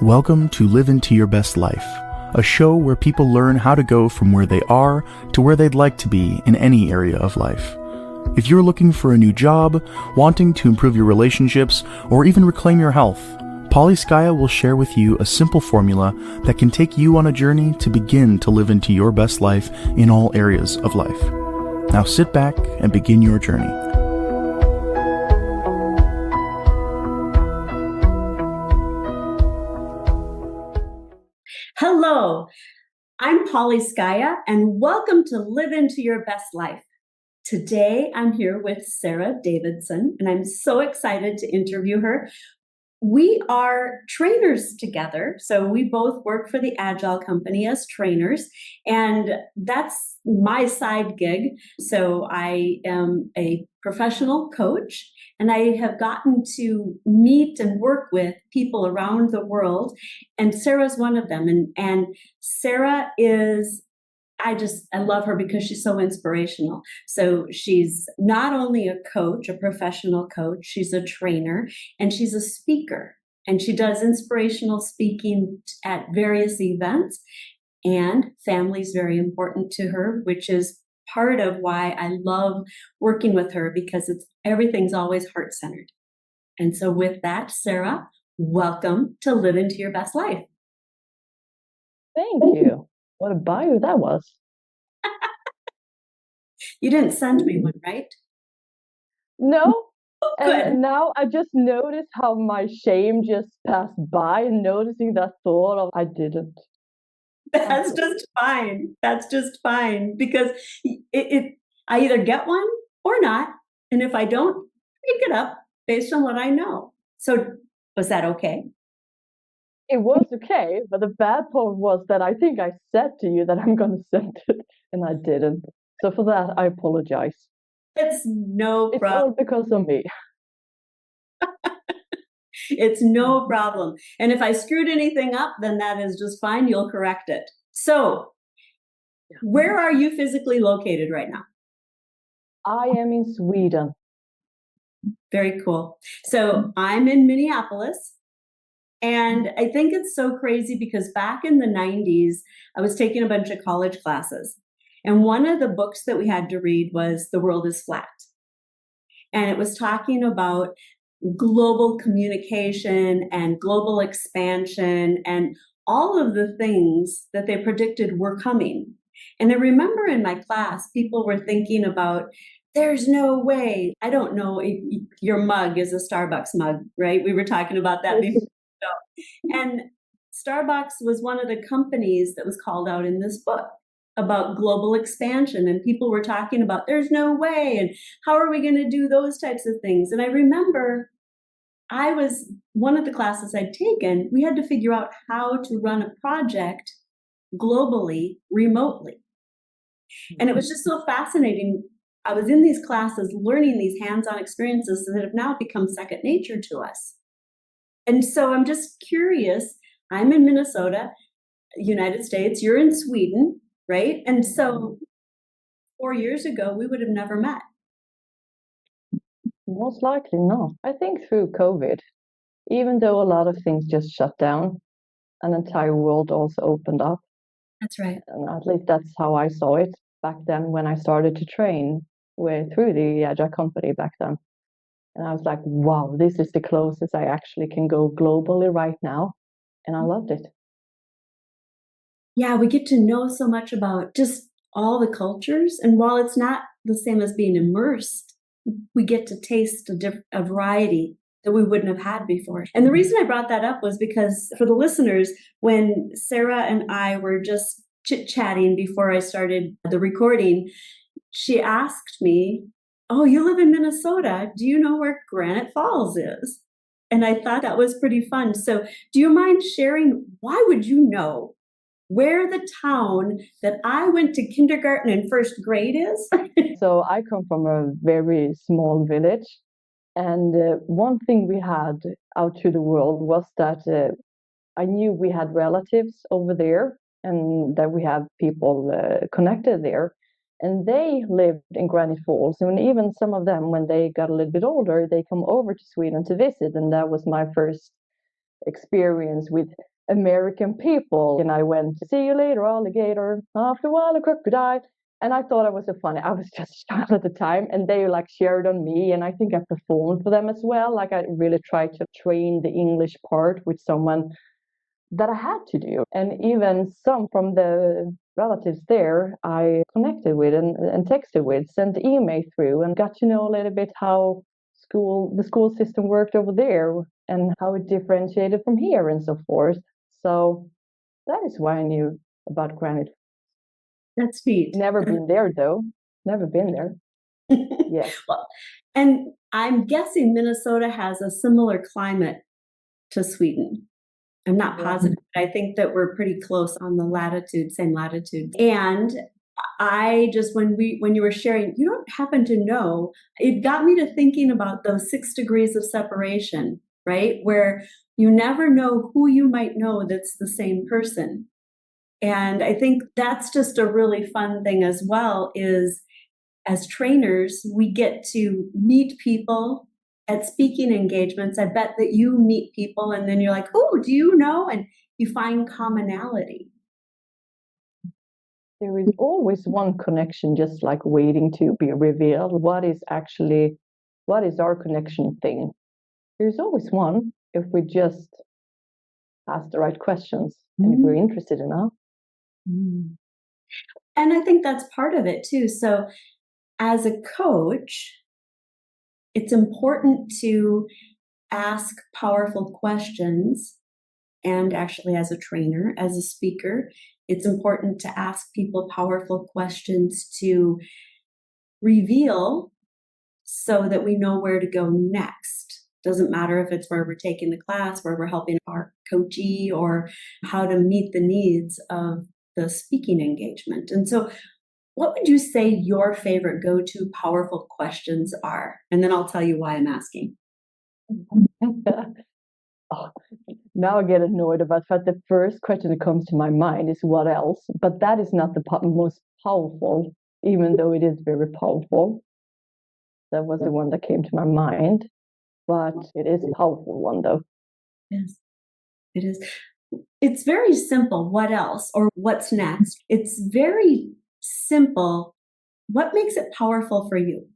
Welcome to Live Into Your Best Life, a show where people learn how to go from where they are to where they'd like to be in any area of life. If you're looking for a new job, wanting to improve your relationships, or even reclaim your health, Skaya will share with you a simple formula that can take you on a journey to begin to live into your best life in all areas of life. Now sit back and begin your journey. Hello, I'm Skaya, and welcome to Live Into Your Best Life. Today, I'm here with Sarah Davidson, and I'm so excited to interview her. We are trainers together, so we both work for the Agile company as trainers, and that's my side gig. So I am a professional coach, and I have gotten to meet and work with people around the world, and Sarah's one of them. And Sarah is, I love her because she's so inspirational. So she's not only a coach, a professional coach, she's a trainer, and she's a speaker. And she does inspirational speaking at various events. And family is very important to her, which is part of why I love working with her, because everything's always heart-centered. And so with that, Sarah, welcome to Live Into Your Best Life. Thank you. What a bio that was. You didn't send me one, right? No. Oh, and now I just noticed how my shame just passed by, and noticing that thought of I didn't. That's just fine. That's just fine, because I either get one or not. And if I don't, pick it up based on what I know. So was that okay? It was okay, but the bad part was that I think I said to you that I'm going to send it, and I didn't. So for that, I apologize. It's no problem. It's all because of me. It's no problem. And if I screwed anything up, then that is just fine. You'll correct it. So where are you physically located right now? I am in Sweden. Very cool. So I'm in Minneapolis. And I think it's so crazy because back in the 90s, I was taking a bunch of college classes. And one of the books that we had to read was The World is Flat. And it was talking about global communication and global expansion and all of the things that they predicted were coming. And I remember in my class, people were thinking about, there's no way. I don't know if your mug is a Starbucks mug, right? We were talking about that before. And Starbucks was one of the companies that was called out in this book about global expansion. And people were talking about, there's no way. And how are we going to do those types of things? And I remember one of the classes I'd taken, we had to figure out how to run a project globally, remotely. And it was just so fascinating. I was in these classes learning these hands-on experiences that have now become second nature to us. And so I'm just curious, I'm in Minnesota, United States, you're in Sweden, right? And so 4 years ago, we would have never met. Most likely not. I think through COVID, even though a lot of things just shut down, an entire world also opened up. That's right. And at least that's how I saw it back then when I started to train through the Agile company back then. And I was like, wow, this is the closest I actually can go globally right now. And I loved it. Yeah, we get to know so much about just all the cultures. And while it's not the same as being immersed, we get to taste a variety that we wouldn't have had before. And the reason I brought that up was because for the listeners, when Sarah and I were just chit-chatting before I started the recording, she asked me, oh, you live in Minnesota. Do you know where Granite Falls is? And I thought that was pretty fun. So do you mind sharing, why would you know where the town that I went to kindergarten and first grade is? So I come from a very small village. And one thing we had out to the world was that I knew we had relatives over there and that we have people connected there. And they lived in Granite Falls. And even some of them, when they got a little bit older, they come over to Sweden to visit. And that was my first experience with American people. And I went, see you later, alligator, after a while, a crocodile. And I thought it was so funny. I was just a child at the time, and they like shared on me. And I think I performed for them as well. Like I really tried to train the English part with someone that I had to do. And even some from the relatives there I connected with and texted with, sent email through, and got to know a little bit how the school system worked over there and how it differentiated from here and so forth. So that is why I knew about Granite. That's neat. Never been there though. Never been there. Yes. Well, and I'm guessing Minnesota has a similar climate to Sweden. I'm not positive, but I think that we're pretty close on the latitude, same latitude. And I just, when you were sharing, you don't happen to know, it got me to thinking about those 6 degrees of separation, right? Where you never know who you might know that's the same person. And I think that's just a really fun thing as well, is as trainers, we get to meet people at speaking engagements. I bet that you meet people and then you're like, oh, do you know? And you find commonality. There is always one connection just like waiting to be revealed. What is our connection thing? There's always one if we just ask the right questions and if we're interested enough. And I think that's part of it too. So as a coach, it's important to ask powerful questions. And actually, as a trainer, as a speaker, it's important to ask people powerful questions to reveal so that we know where to go next. Doesn't matter if it's where we're taking the class, where we're helping our coachee, or how to meet the needs of the speaking engagement. And so what would you say your favorite go-to powerful questions are? And then I'll tell you why I'm asking. Oh, now I get annoyed about that. The first question that comes to my mind is what else? But that is not the most powerful, even though it is very powerful. That was the one that came to my mind. But it is a powerful one, though. Yes, it is. It's very simple. What else? Or what's next? It's very simple. What makes it powerful for you?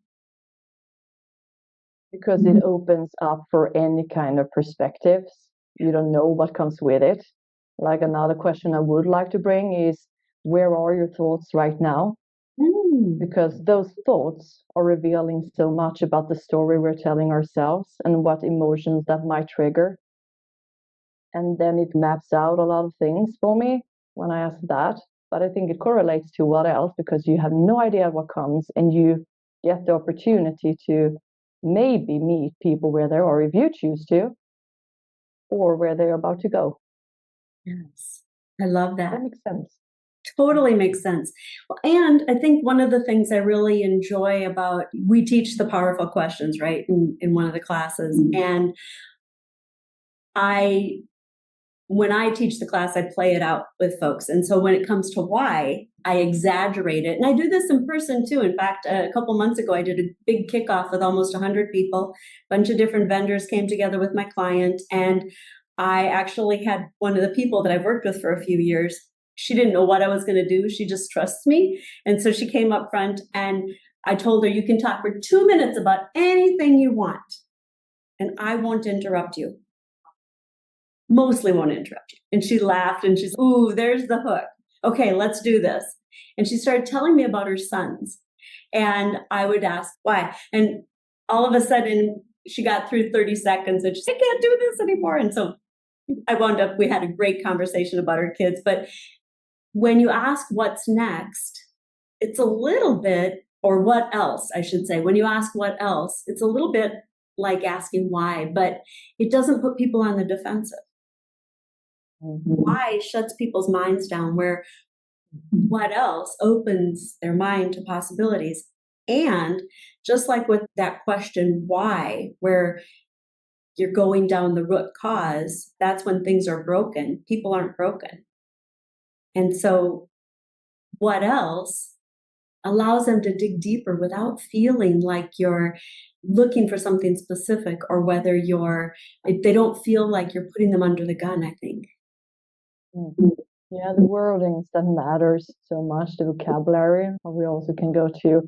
Because it opens up for any kind of perspectives. You don't know what comes with it. Like another question I would like to bring is, where are your thoughts right now? Because those thoughts are revealing so much about the story we're telling ourselves and what emotions that might trigger. And then it maps out a lot of things for me when I ask that. But I think it correlates to what else, because you have no idea what comes, and you get the opportunity to maybe meet people where they are if you choose to, or where they're about to go. Yes, I love that. That makes sense. Totally makes sense. Well, and I think one of the things I really enjoy about, we teach the powerful questions, right, in one of the classes. And when I teach the class, I play it out with folks. And so when it comes to why, I exaggerate it. And I do this in person too. In fact, a couple months ago, I did a big kickoff with almost 100 people. A bunch of different vendors came together with my client. And I actually had one of the people that I've worked with for a few years. She didn't know what I was going to do. She just trusts me. And so she came up front and I told her, you can talk for 2 minutes about anything you want, and I won't interrupt you. Mostly won't interrupt you. And she laughed and she's, ooh, there's the hook. Okay, let's do this. And she started telling me about her sons. And I would ask why. And all of a sudden she got through 30 seconds and she said, I can't do this anymore. And so we had a great conversation about her kids. But when you ask what's next, it's a little bit, or what else, I should say, when you ask what else, it's a little bit like asking why, but it doesn't put people on the defensive. Why shuts people's minds down, where what else opens their mind to possibilities. And just like with that question, why, where you're going down the root cause, that's when things are broken. People aren't broken. And so what else allows them to dig deeper without feeling like you're looking for something specific, or whether they don't feel like you're putting them under the gun, I think. Yeah, the wordings that matters so much, the vocabulary. We also can go to,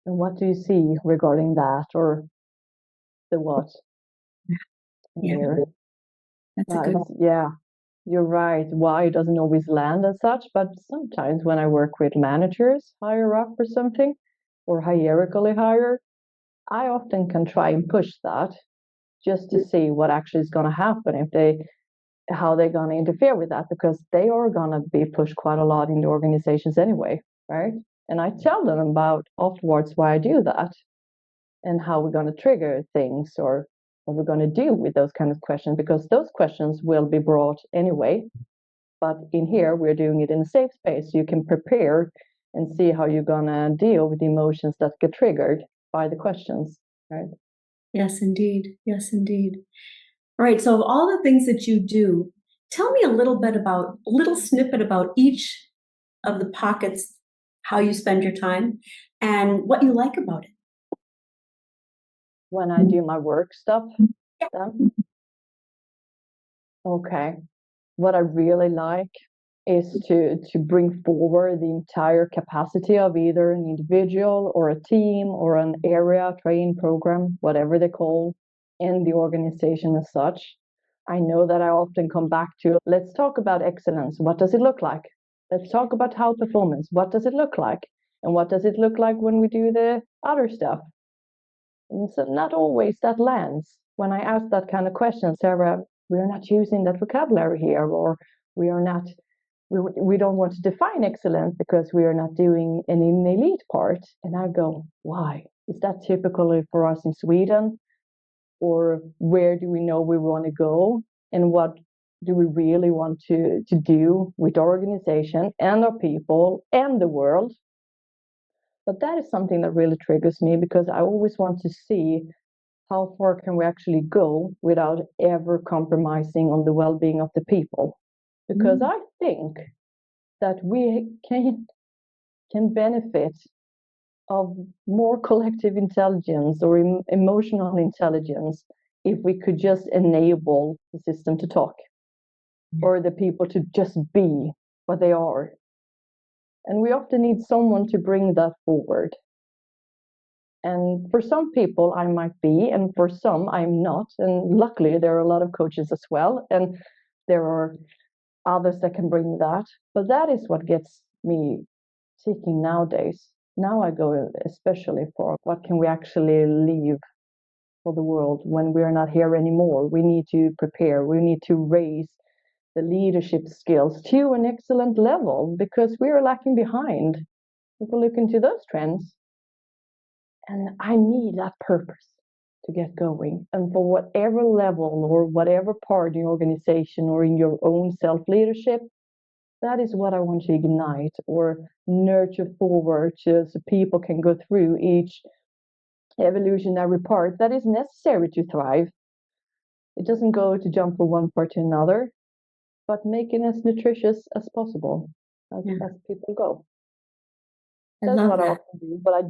and what do you see regarding that, or the what? Yeah, Here. that's a good. Yeah, you're right. Why doesn't always land as such, but sometimes when I work with managers higher up or something, or hierarchically higher, I often can try and push that just to see what actually is going to happen, how they're going to interfere with that, because they are going to be pushed quite a lot in the organizations anyway, right? And I tell them about afterwards why I do that and how we're going to trigger things, or what we're going to do with those kind of questions, because those questions will be brought anyway. But in here, we're doing it in a safe space. You can prepare and see how you're going to deal with the emotions that get triggered by the questions, right? Yes, indeed. Yes, indeed. All right. So, of all the things that you do, tell me a little snippet about each of the pockets, how you spend your time, and what you like about it. When I do my work stuff, then, okay. What I really like is to bring forward the entire capacity of either an individual or a team or an area training program, whatever they call, in the organization as such. I know that I often come back to, let's talk about excellence. What does it look like? Let's talk about how performance. What does it look like? And what does it look like when we do the other stuff? And so not always that lands. When I ask that kind of question, Sarah, we're not using that vocabulary here, or we are not, we don't want to define excellence because we are not doing an elite part. And I go, why? Is that typically for us in Sweden? Or where do we know we want to go? And what do we really want to do with our organization and our people and the world? But that is something that really triggers me, because I always want to see how far can we actually go without ever compromising on the well-being of the people. Because I think that we can benefit of more collective intelligence or emotional intelligence if we could just enable the system to talk, or the people to just be what they are. And we often need someone to bring that forward. And for some people, I might be, and for some, I'm not. And luckily, there are a lot of coaches as well. And there are others that can bring that. But that is what gets me seeking nowadays. Now I go especially for what can we actually leave for the world when we are not here anymore. We need to prepare. We need to raise the leadership skills to an excellent level, because we are lacking behind. If we look into those trends, and I need that purpose to get going. And for whatever level or whatever part in your organization or in your own self-leadership, that is what I want to ignite or nurture forward so people can go through each evolutionary part that is necessary to thrive. It doesn't go to jump from one part to another, but make it as nutritious as possible as people go. That's what I often do, but I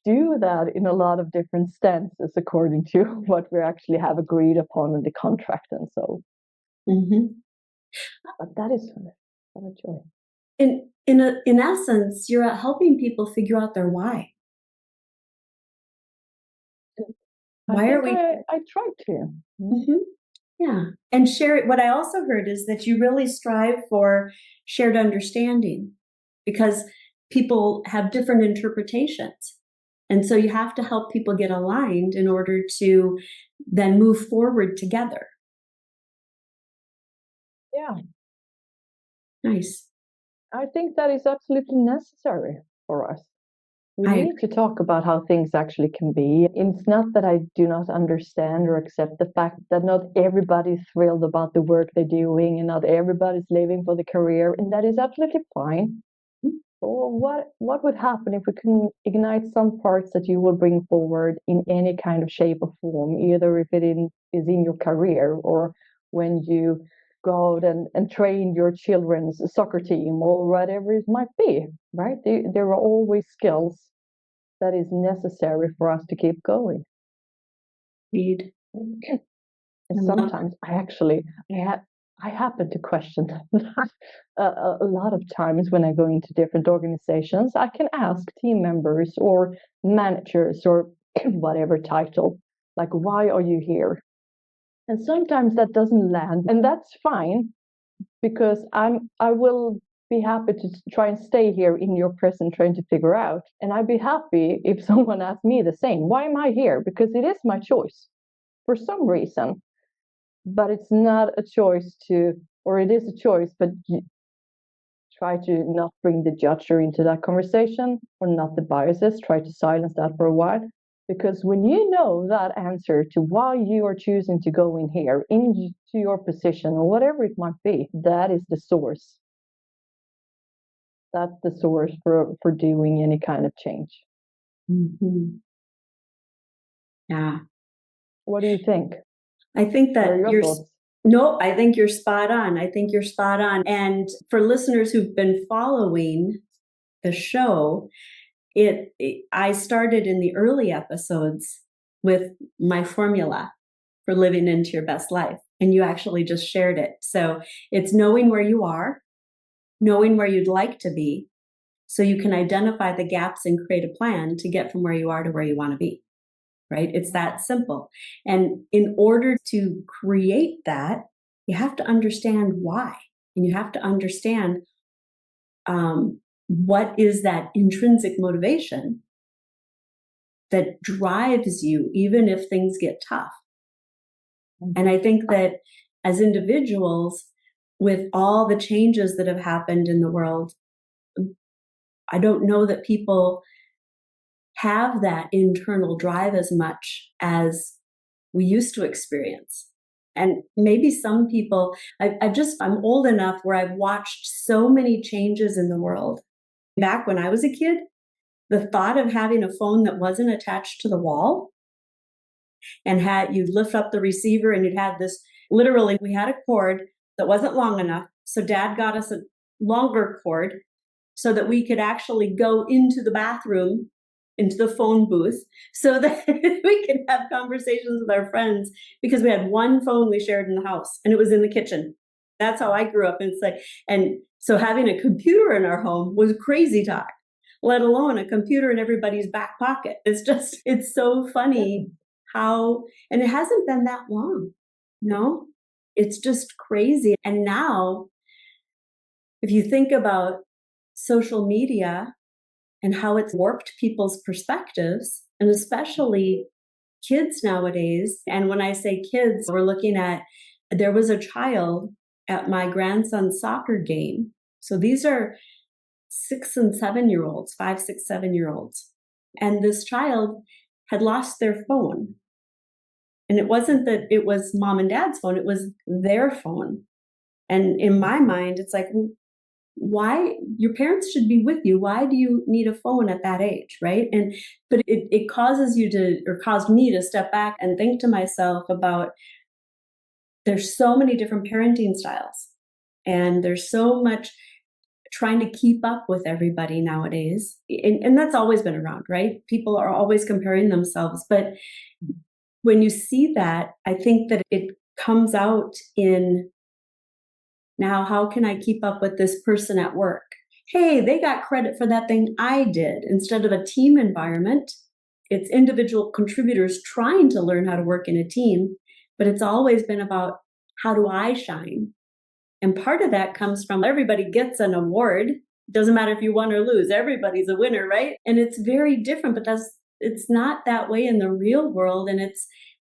do that in a lot of different stances according to what we actually have agreed upon in the contract and so. But that is what I enjoy. In essence, you're helping people figure out their why. Why are we? I try to. Yeah. And share it. What I also heard is that you really strive for shared understanding, because people have different interpretations. And so you have to help people get aligned in order to then move forward together. Yeah. Nice. I think that is absolutely necessary for us. We need to talk about how things actually can be. It's not that I do not understand or accept the fact that not everybody's thrilled about the work they're doing and not everybody's living for the career, and that is absolutely fine. Well, what would happen if we can ignite some parts that you will bring forward in any kind of shape or form, either if it is in your career or when you go out and train your children's soccer team or whatever it might be, right? There are always skills that is necessary for us to keep going. Indeed. And sometimes I happen to question that a lot of times when I go into different organizations. I can ask team members or managers or whatever title, like, why are you here? And sometimes that doesn't land, and that's fine, because I will be happy to try and stay here in your present trying to figure out. And I'd be happy if someone asked me the same. Why am I here? Because it is my choice for some reason. But it's not a choice or it is a choice, but you try to not bring the judger into that conversation, or not the biases, try to silence that for a while. Because when you know that answer to why you are choosing to go in here, into your position, or whatever it might be, that is the source. That's the source for doing any kind of change. Mm-hmm. Yeah. What do you think? I think that I think you're spot on. And for listeners who've been following the show, I started in the early episodes with my formula for living into your best life. And you actually just shared it. So it's knowing where you are, knowing where you'd like to be, so you can identify the gaps and create a plan to get from where you are to where you want to be. Right? It's that simple. And in order to create that, you have to understand why. And you have to understand what is that intrinsic motivation that drives you, even if things get tough. And I think that as individuals, with all the changes that have happened in the world, I don't know that people have that internal drive as much as we used to experience. And maybe some people, I'm old enough where I've watched so many changes in the world. Back when I was a kid, the thought of having a phone that wasn't attached to the wall, and you'd lift up the receiver and you'd have this, literally, we had a cord that wasn't long enough. So Dad got us a longer cord so that we could actually go into the bathroom, into the phone booth, so that we could have conversations with our friends, because we had one phone we shared in the house and it was in the kitchen. That's how I grew up. And so having a computer in our home was crazy talk, let alone a computer in everybody's back pocket. It's so funny how, and it hasn't been that long. No, it's just crazy. And now, if you think about social media and how it's warped people's perspectives, and especially kids nowadays. And when I say kids, we're looking at, there was a child at my grandson's soccer game. So these are 6 and 7 year olds, 5, 6, 7 year olds. And this child had lost their phone. And it wasn't that it was mom and dad's phone, it was their phone. And in my mind, it's like, why? Your parents should be with you. Why do you need a phone at that age, right? But it causes you to, or caused me to step back and think to myself about, there's so many different parenting styles, and there's so much trying to keep up with everybody nowadays. And that's always been around, right? People are always comparing themselves. But when you see that, I think that it comes out in, now, how can I keep up with this person at work? Hey, they got credit for that thing I did. Instead of a team environment, it's individual contributors trying to learn how to work in a team, but it's always been about, how do I shine? And part of that comes from, everybody gets an award. It doesn't matter if you won or lose, everybody's a winner, right? And it's very different, but it's not that way in the real world. And it's,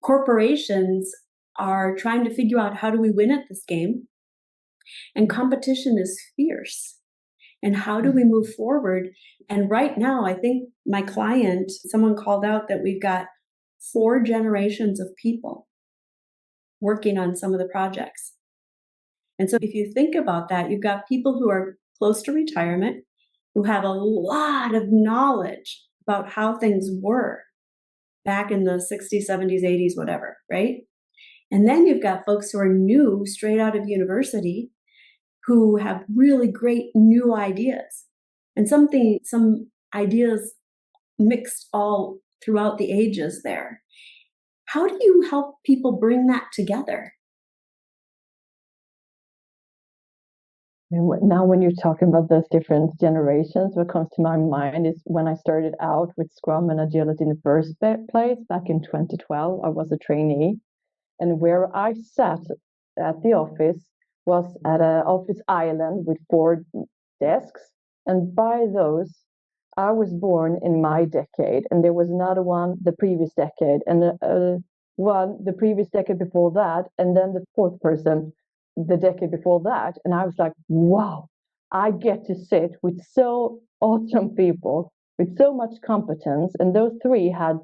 corporations are trying to figure out, how do we win at this game? And competition is fierce. And how do we move forward? And right now, I think my client, someone called out that we've got 4 generations of people working on some of the projects. And so if you think about that, you've got people who are close to retirement, who have a lot of knowledge about how things were back in the 60s, 70s, 80s, whatever, right? And then you've got folks who are new, straight out of university, who have really great new ideas. And some ideas mixed all throughout the ages there. How do you help people bring that together? Now, when you're talking about those different generations, what comes to my mind is when I started out with Scrum and Agility in the first place back in 2012, I was a trainee. And where I sat at the office was at an office island with 4 desks. And by those, I was born in my decade, and there was another one the previous decade, and one the previous decade before that, and then the fourth person the decade before that. And I was like, wow, I get to sit with so awesome people with so much competence. And those 3 had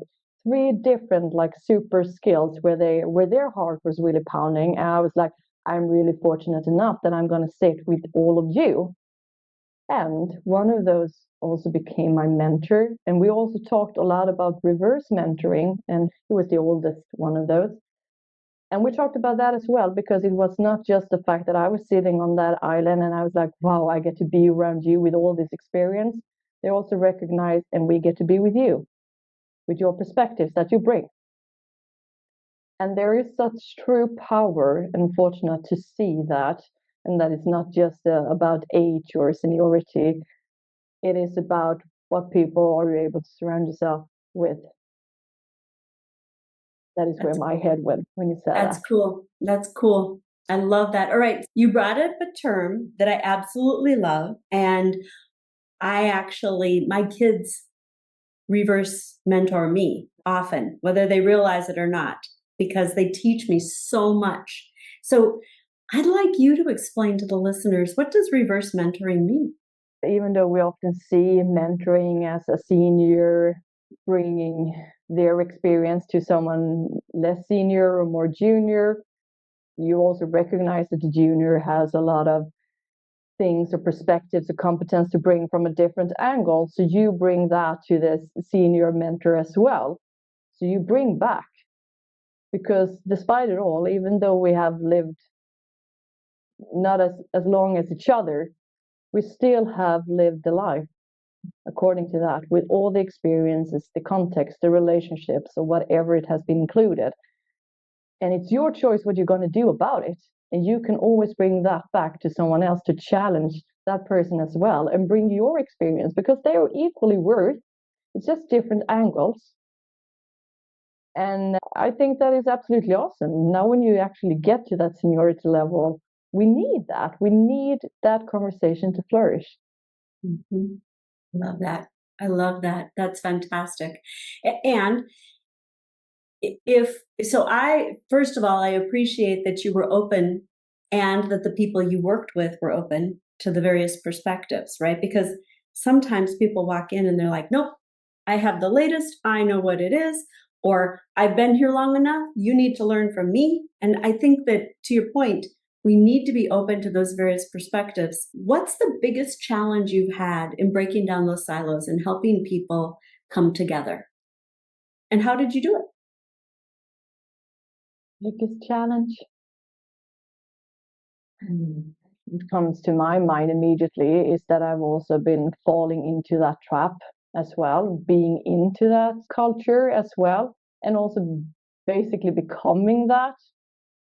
3 different like super skills where their heart was really pounding. And I was like, I'm really fortunate enough that I'm going to sit with all of you. And one of those also became my mentor. And we also talked a lot about reverse mentoring, and he was the oldest one of those. And we talked about that as well, because it was not just the fact that I was sitting on that island and I was like, wow, I get to be around you with all this experience. They also recognized, and we get to be with you, with your perspectives that you bring. And there is such true power, and fortunate to see that, and that it's not just about age or seniority. It is about what people are able to surround yourself with. That is where my head went when you said that. That's cool. That's cool. I love that. All right. You brought up a term that I absolutely love. And my kids reverse mentor me often, whether they realize it or not, because they teach me so much. So I'd like you to explain to the listeners, what does reverse mentoring mean? Even though we often see mentoring as a senior bringing their experience to someone less senior or more junior, you also recognize that the junior has a lot of things or perspectives or competence to bring from a different angle. So you bring that to this senior mentor as well. So you bring back, because despite it all, even though we have lived not as long as each other, we still have lived the life according to that, with all the experiences, the context, the relationships, or whatever it has been included. And it's your choice what you're going to do about it. And you can always bring that back to someone else to challenge that person as well, and bring your experience, because they are equally worth. It's just different angles. And I think that is absolutely awesome. Now, when you actually get to that seniority level, we need that. We need that conversation to flourish. Mm-hmm. Love that. I love that. That's fantastic. And first of all, I appreciate that you were open, and that the people you worked with were open to the various perspectives, right? Because sometimes people walk in and they're like, nope, I have the latest, I know what it is, or I've been here long enough, you need to learn from me. And I think that, to your point, we need to be open to those various perspectives. What's the biggest challenge you've had in breaking down those silos and helping people come together? And how did you do it? Biggest challenge? What comes to my mind immediately is that I've also been falling into that trap as well, being into that culture as well, and also basically becoming that.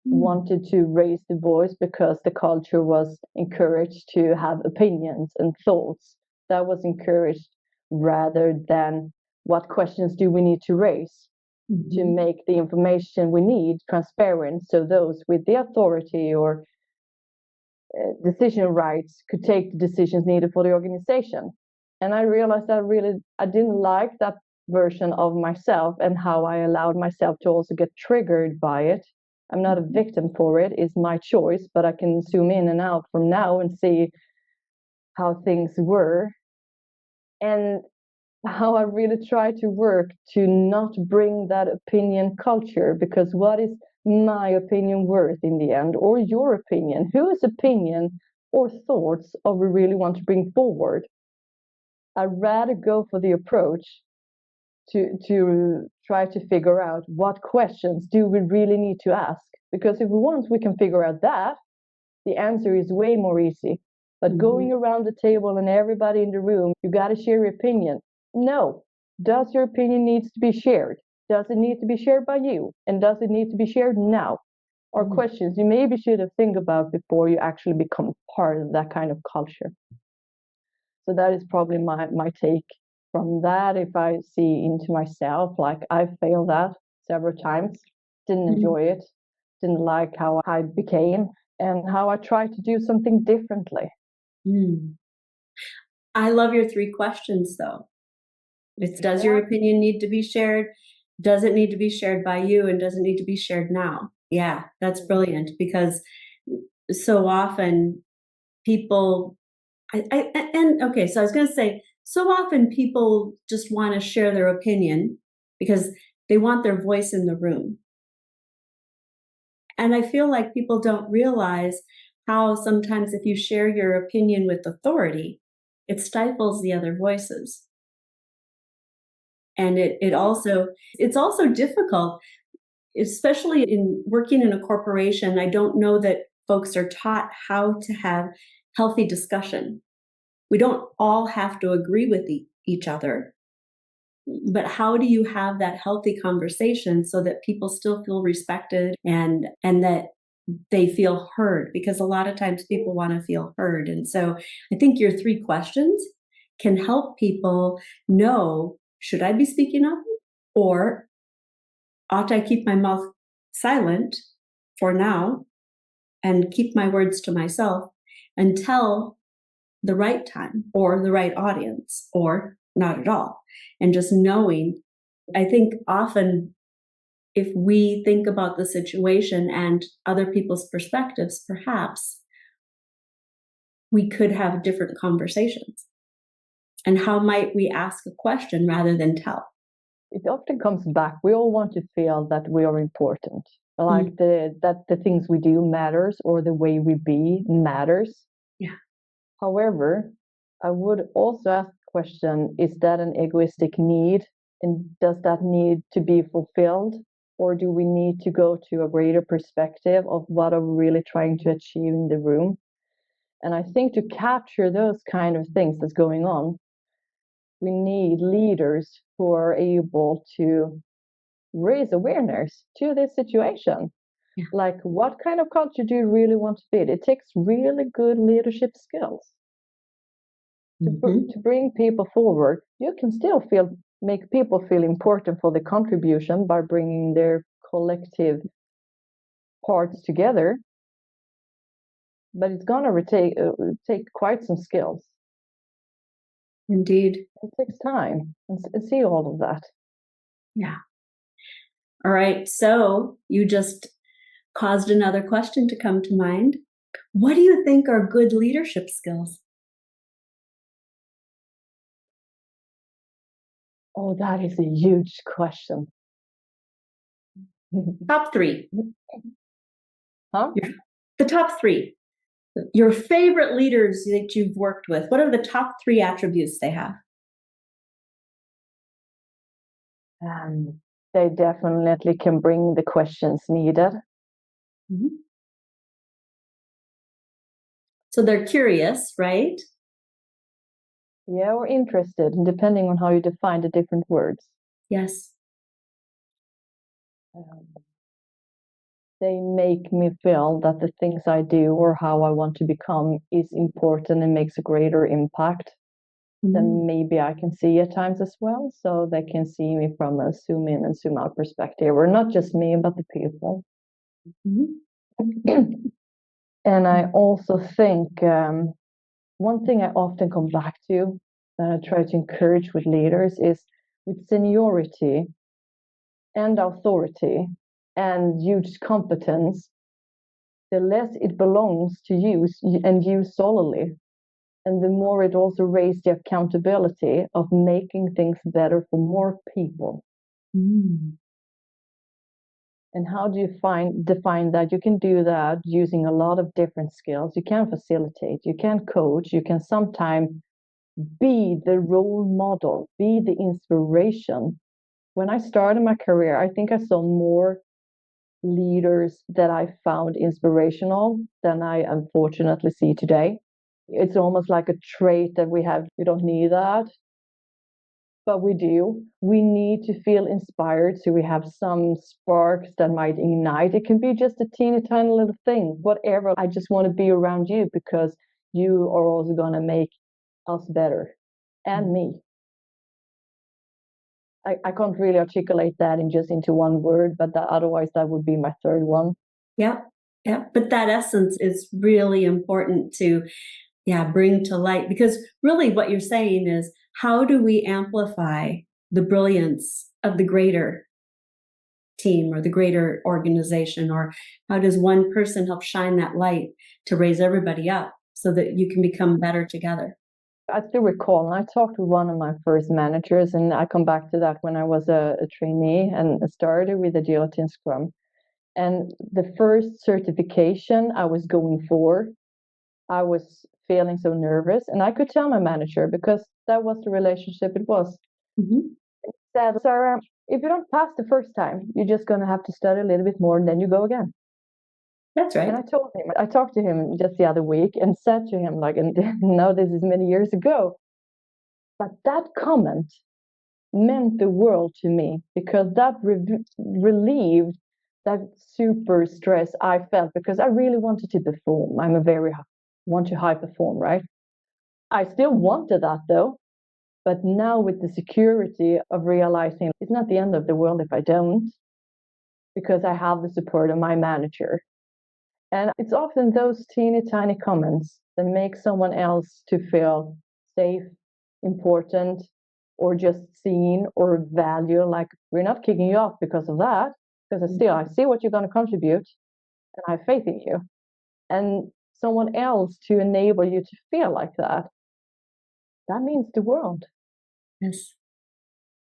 Wanted to raise the voice because the culture was encouraged to have opinions and thoughts. That was encouraged, rather than what questions do we need to raise to make the information we need transparent, so those with the authority or decision rights could take the decisions needed for the organization. And I realized that I didn't like that version of myself, and how I allowed myself to also get triggered by it. I'm not a victim for it. It's my choice, but I can zoom in and out from now and see how things were, and how I really try to work to not bring that opinion culture, because what is my opinion worth in the end, or your opinion? Whose opinion or thoughts are we really want to bring forward? I'd rather go for the approach to try to figure out what questions do we really need to ask Because if we want, we can figure out that. The answer is way more easy. But going around the table and everybody in the room, you got to share your opinion. No. Does your opinion needs to be shared? Does it need to be shared by you? And does it need to be shared now? Or questions you maybe should have think about before you actually become part of that kind of culture. So that is probably my take from that. If I see into myself, like I failed that several times, didn't enjoy it, didn't like how I became and how I tried to do something differently. I love your 3 questions though. It's does your opinion need to be shared? Does it need to be shared by you? And does it need to be shared now? Yeah, that's brilliant because so often people, okay, so I was going to say, so often people just want to share their opinion because they want their voice in the room. And I feel like people don't realize how sometimes if you share your opinion with authority, it stifles the other voices. And it's also difficult, especially in working in a corporation. I don't know that folks are taught how to have healthy discussion. We don't all have to agree with each other, but how do you have that healthy conversation so that people still feel respected and that they feel heard? Because a lot of times people want to feel heard. And so I think your 3 questions can help people know, should I be speaking up or ought I keep my mouth silent for now and keep my words to myself until the right time or the right audience or not at all? And just knowing, I think often if we think about the situation and other people's perspectives, perhaps we could have different conversations. And how might we ask a question rather than tell? It often comes back. We all want to feel that we are important, like that the things we do matters or the way we be matters. Yeah. However, I would also ask the question, is that an egoistic need? And does that need to be fulfilled? Or do we need to go to a greater perspective of what are we really trying to achieve in the room? And I think to capture those kind of things that's going on, we need leaders who are able to raise awareness to this situation. Yeah. Like, what kind of culture do you really want to build? It takes really good leadership skills to bring people forward. You can still make people feel important for the contribution by bringing their collective parts together, but it's gonna take quite some skills. Indeed. It takes time and see all of that. Yeah. All right. So you just caused another question to come to mind. What do you think are good leadership skills? Oh, that is a huge question. Top 3. Huh? The top 3. Your favorite leaders that you've worked with. What are the top 3 attributes they have? They definitely can bring the questions needed. So they're curious, right? Yeah, or interested, depending on how you define the different words. Yes. They make me feel that the things I do or how I want to become is important and makes a greater impact than maybe I can see at times as well. So they can see me from a zoom in and zoom out perspective, or not just me, but the people. And I also think one thing I often come back to that I try to encourage with leaders is with seniority and authority and huge competence, the less it belongs to you and you solely. And the more it also raises the accountability of making things better for more people. And how do you define that? You can do that using a lot of different skills. You can facilitate, you can coach, you can sometimes be the role model, be the inspiration. When I started my career, I think I saw more leaders that I found inspirational than I unfortunately see today. It's almost like a trait that we have. We don't need that, but we do. We need to feel inspired, so we have some sparks that might ignite. It can be just a teeny tiny little thing, whatever. I just want to be around you because you are also going to make us better, and me. I can't really articulate that into one word, but otherwise that would be my third one. Yeah, yeah. But that essence is really important to, bring to light, because really what you're saying is, how do we amplify the brilliance of the greater team or the greater organization, or how does one person help shine that light to raise everybody up so that you can become better together? I still recall, and I talked with one of my first managers, and I come back to that when I was a trainee and started with Agility and Scrum. And the first certification I was going for, I was feeling so nervous, and I could tell my manager because that was the relationship it was. Mm-hmm. It said, Sarah, if you don't pass the first time, you're just going to have to study a little bit more, and then you go again. That's right. And I talked to him just the other week and said to him, like, and now this is many years ago, but that comment meant the world to me because that relieved that super stress I felt because I really wanted to perform. Want to high perform, right? I still wanted that though, but now with the security of realizing it's not the end of the world if I don't, because I have the support of my manager. And it's often those teeny tiny comments that make someone else to feel safe, important, or just seen or valued. Like, we're not kicking you off because of that, because I see what you're going to contribute and I have faith in you. And someone else to enable you to feel like that means the world. Yes.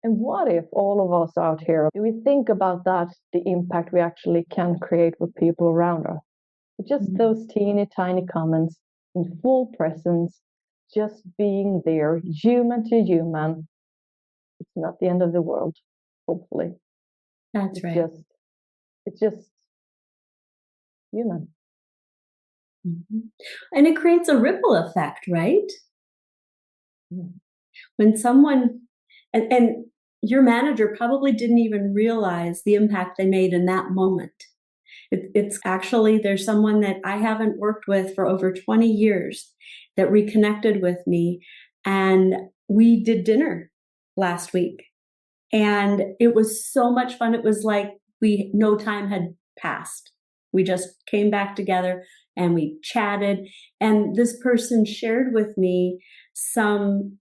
And what if all of us out here, do we think about that, the impact we actually can create with people around us? Just those teeny tiny comments in full presence, just being there, human to human. It's not the end of the world, hopefully. That's right. It's just human. Mm-hmm. And it creates a ripple effect, right? Mm. When someone, and your manager probably didn't even realize the impact they made in that moment. It's actually, there's someone that I haven't worked with for over 20 years that reconnected with me, and we did dinner last week, and it was so much fun. It was like no time had passed. We just came back together and we chatted, and this person shared with me some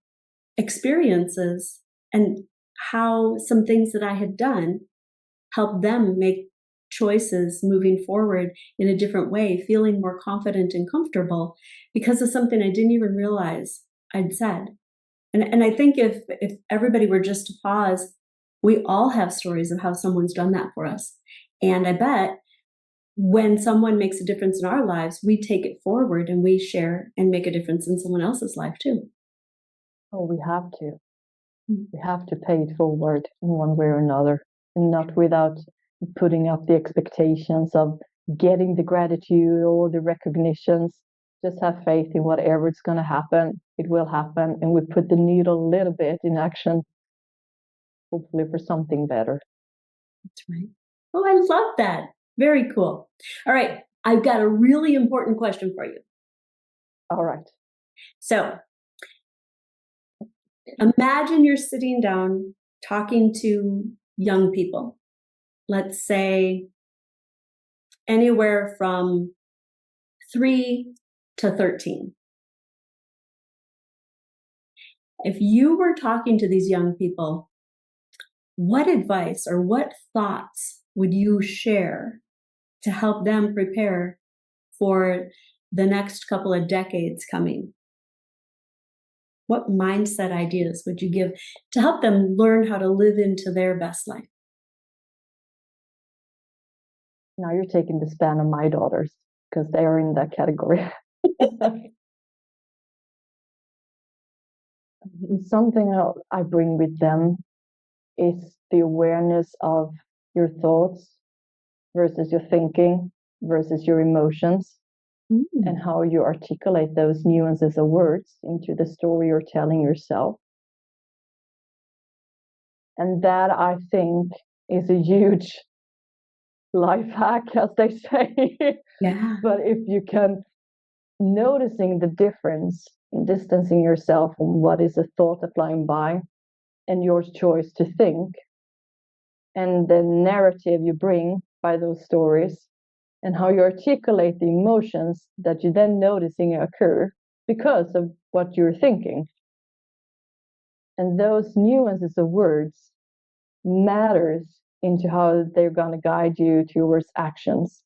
experiences and how some things that I had done helped them make choices moving forward in a different way, feeling more confident and comfortable because of something I didn't even realize I'd said. And I think if everybody were just to pause, we all have stories of how someone's done that for us. And I bet when someone makes a difference in our lives, we take it forward and we share and make a difference in someone else's life too. Oh, we have to. We have to pay it forward in one way or another, and not without putting up the expectations of getting the gratitude or the recognitions. Just have faith in whatever it's going to happen. It will happen, and we put the needle a little bit in action, hopefully for something better. That's right. Oh, I love that. Very cool. All right. I've got a really important question for you. All right. So imagine you're sitting down talking to young people, let's say anywhere from 3 to 13. If you were talking to these young people, what advice or what thoughts would you share to help them prepare for the next couple of decades coming? What mindset ideas would you give to help them learn how to live into their best life? Now you're taking the span of my daughters because they are in that category. Something I bring with them is the awareness of your thoughts versus your thinking versus your emotions, and how you articulate those nuances of words into the story you're telling yourself. And that, I think, is a huge life hack, as they say. Yeah. But if you can noticing the difference in distancing yourself from what is a thought that flying by and your choice to think, and the narrative you bring by those stories, and how you articulate the emotions that you then noticing occur because of what you're thinking. And those nuances of words matters into how they're going to guide you towards actions.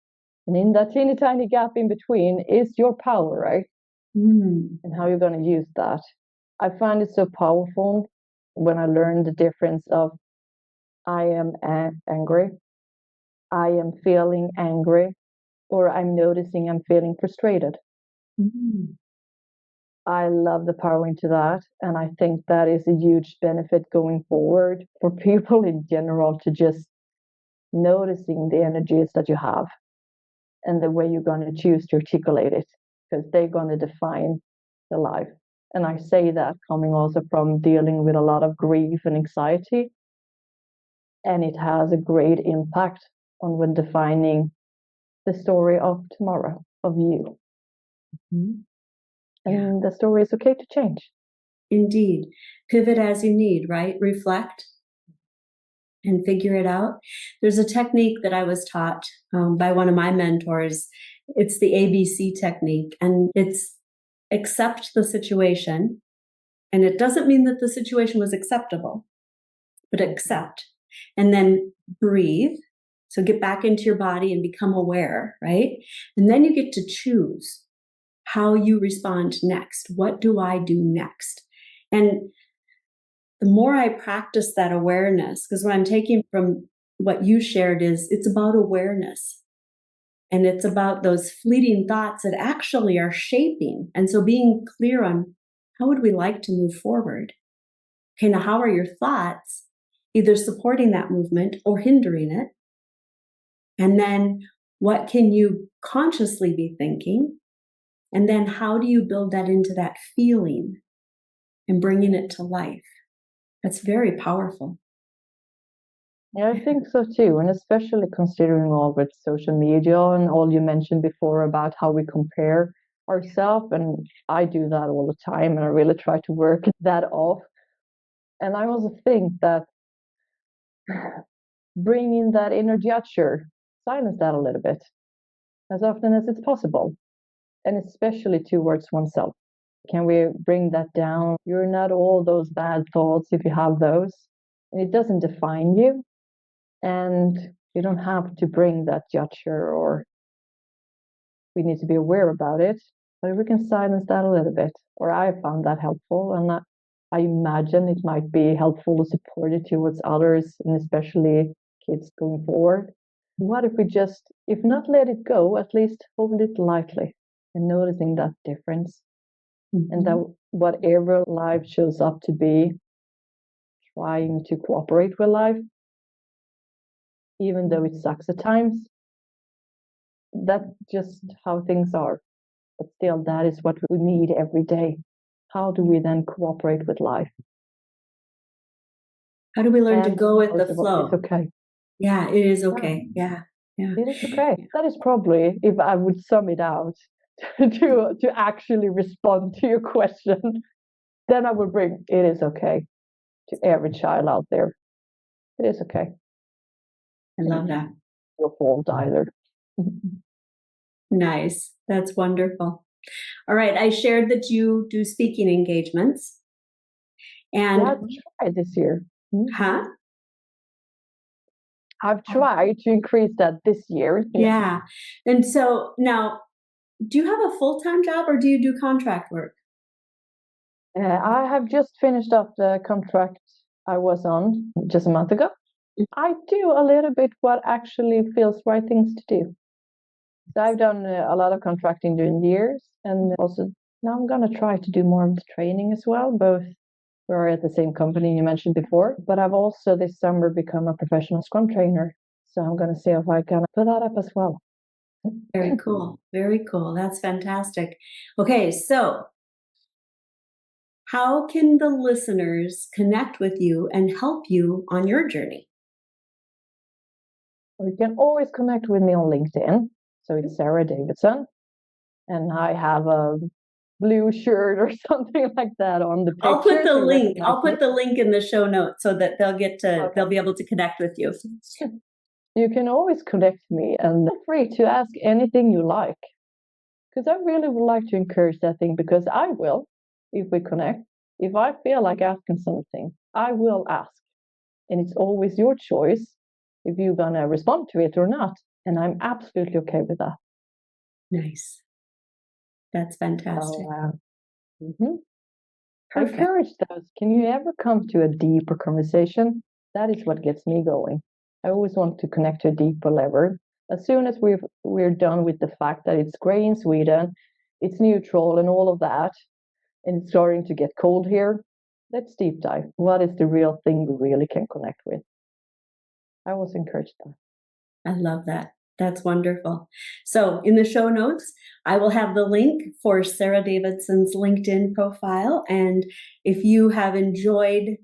And in that teeny tiny gap in between is your power, right? And how you're going to use that. I find it so powerful when I learned the difference of I am angry, I am feeling angry, or I'm noticing I'm feeling frustrated. I love the power into that. And I think that is a huge benefit going forward for people in general, to just noticing the energies that you have and the way you're going to choose to articulate it, because they're going to define the life. And I say that coming also from dealing with a lot of grief and anxiety. And it has a great impact on when defining the story of tomorrow, of you. And the story is okay to change. Indeed. Pivot as you need, right? Reflect and figure it out. There's a technique that I was taught by one of my mentors. It's the ABC technique, and it's accept the situation. And it doesn't mean that the situation was acceptable, but accept. And then breathe. So get back into your body and become aware, right? And then you get to choose how you respond next. What do I do next? And the more I practice that awareness, because what I'm taking from what you shared is it's about awareness. And it's about those fleeting thoughts that actually are shaping. And so being clear on how would we like to move forward? Okay, now how are your thoughts either supporting that movement or hindering it? And then what can you consciously be thinking? And then how do you build that into that feeling and bringing it to life? That's very powerful. Yeah, I think so too. And especially considering all with social media and all you mentioned before about how we compare ourselves. And I do that all the time, and I really try to work that off. And I also think that bringing that inner judger, silence that a little bit as often as it's possible, and especially towards oneself. Can we bring that down? You're not all those bad thoughts if you have those, and it doesn't define you. And you don't have to bring that judger, or we need to be aware about it. But if we can silence that a little bit, or I found that helpful, and I imagine it might be helpful to support it towards others, and especially kids going forward. What if we just, if not let it go, at least hold it lightly and noticing that difference? And that whatever life shows up to be, trying to cooperate with life, even though it sucks at times. That's just how things are. But still, that is what we need every day. How do we then cooperate with life? How do we learn to go with the flow? It's okay. Yeah, it is okay. Yeah. It is okay. That is probably, if I would sum it out, to actually respond to your question, then I would bring it is okay to every child out there. It is okay. I love that. Your fault either. Nice. That's wonderful. All right. I shared that you do speaking engagements. And I've tried this year. Huh? I've tried to increase that this year. Yeah. And so now, do you have a full-time job or do you do contract work? I have just finished up the contract I was on just a month ago. I do a little bit what actually feels right things to do. So I've done a lot of contracting during the years, and also now I'm going to try to do more of the training as well. Both we're at the same company you mentioned before, but I've also this summer become a professional Scrum trainer. So I'm going to see if I can put that up as well. Very cool. Very cool. That's fantastic. Okay, so how can the listeners connect with you and help you on your journey? Well, you can always connect with me on LinkedIn. So it's Sarah Davidson. And I have a blue shirt or something like that on the picture. I'll put the link. I'll put the link in the show notes so that they'll be able to connect with you. You can always connect me and feel free to ask anything you like. Because I really would like to encourage that thing, because I will, if we connect. If I feel like asking something, I will ask. And it's always your choice if you're going to respond to it or not. And I'm absolutely okay with that. Nice. That's fantastic. I encourage those. Can you ever come to a deeper conversation? That is what gets me going. I always want to connect to a deeper level. As soon as we're done with the fact that it's grey in Sweden, it's neutral and all of that, and it's starting to get cold here, let's deep dive. What is the real thing we really can connect with? I always encourage that. I love that. That's wonderful. So in the show notes, I will have the link for Sarah Davidson's LinkedIn profile. And if you have enjoyed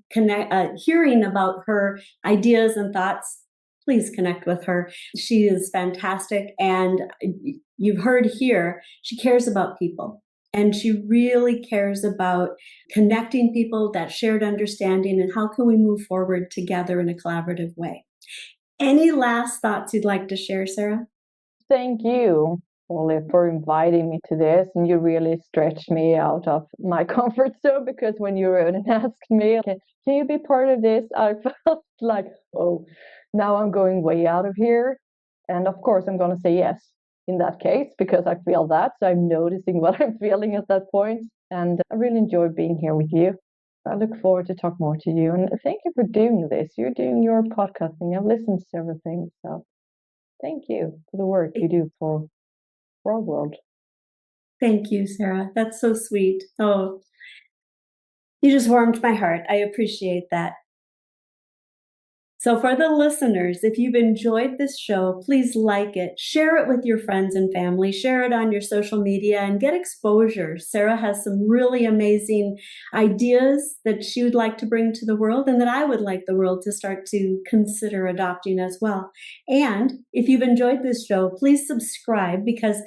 hearing about her ideas and thoughts, please connect with her. She is fantastic. And you've heard here, she cares about people. And she really cares about connecting people, that shared understanding, and how can we move forward together in a collaborative way. Any last thoughts you'd like to share, Sarah? Thank you, Ollie, for inviting me to this. And you really stretched me out of my comfort zone, because when you wrote and asked me, can you be part of this? I felt like, oh, now I'm going way out of here. And of course, I'm going to say yes in that case, because I feel that. So I'm noticing what I'm feeling at that point. And I really enjoy being here with you. I look forward to talk more to you. And thank you for doing this. You're doing your podcasting. I've listened to several things. So thank you for the work you do for our world. Thank you, Sarah. That's so sweet. Oh, you just warmed my heart. I appreciate that. So for the listeners, if you've enjoyed this show, please like it, share it with your friends and family, share it on your social media, and get exposure. Sarah has some really amazing ideas that she would like to bring to the world, and that I would like the world to start to consider adopting as well. And if you've enjoyed this show, please subscribe, because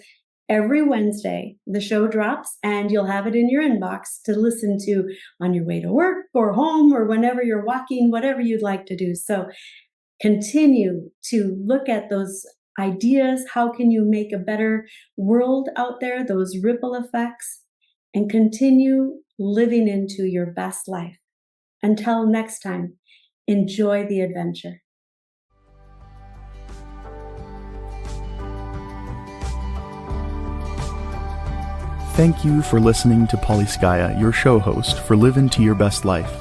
every Wednesday, the show drops and you'll have it in your inbox to listen to on your way to work or home or whenever you're walking, whatever you'd like to do. So continue to look at those ideas. How can you make a better world out there, those ripple effects, and continue living into your best life. Until next time, enjoy the adventure. Thank you for listening to Polyskaya, your show host for Live Into Your Best Life.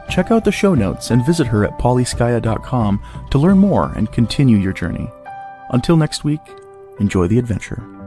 Check out the show notes and visit her at polyskaya.com to learn more and continue your journey. Until next week, enjoy the adventure.